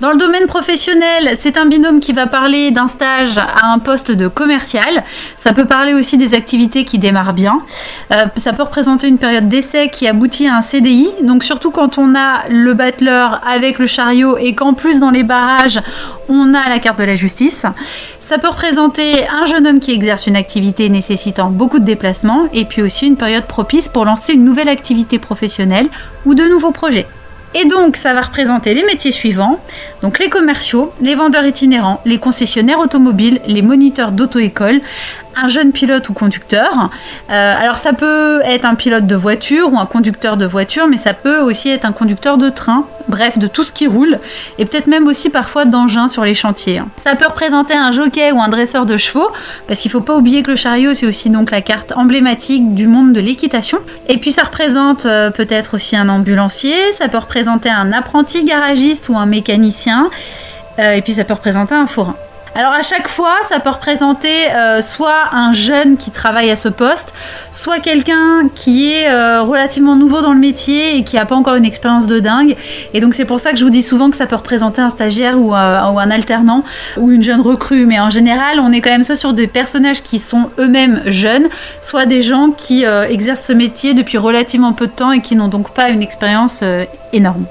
Dans le domaine professionnel, c'est un binôme qui va parler d'un stage à un poste de commercial. Ça peut parler aussi des activités qui démarrent bien. Ça peut représenter une période d'essai qui aboutit à un CDI. Donc surtout quand on a le battleur avec le chariot et qu'en plus dans les barrages, on a la carte de la justice. Ça peut représenter un jeune homme qui exerce une activité nécessitant beaucoup de déplacements et puis aussi une période propice pour lancer une nouvelle activité professionnelle ou de nouveaux projets. Et donc, ça va représenter les métiers suivants, donc les commerciaux, les vendeurs itinérants, les concessionnaires automobiles, les moniteurs d'auto-école, un jeune pilote ou conducteur. Alors, ça peut être un pilote de voiture ou un conducteur de voiture, mais ça peut aussi être un conducteur de train, bref, de tout ce qui roule, et peut-être même aussi parfois d'engins sur les chantiers. Ça peut représenter un jockey ou un dresseur de chevaux, parce qu'il ne faut pas oublier que le chariot, c'est aussi donc la carte emblématique du monde de l'équitation. Et puis, ça représente peut-être aussi un ambulancier, ça peut représenter un apprenti garagiste ou un mécanicien, et puis ça peut représenter un forain. Alors à chaque fois, ça peut représenter soit un jeune qui travaille à ce poste, soit quelqu'un qui est relativement nouveau dans le métier et qui n'a pas encore une expérience de dingue. Et donc c'est pour ça que je vous dis souvent que ça peut représenter un stagiaire ou un alternant ou une jeune recrue. Mais en général, on est quand même soit sur des personnages qui sont eux-mêmes jeunes, soit des gens qui exercent ce métier depuis relativement peu de temps et qui n'ont donc pas une expérience énorme.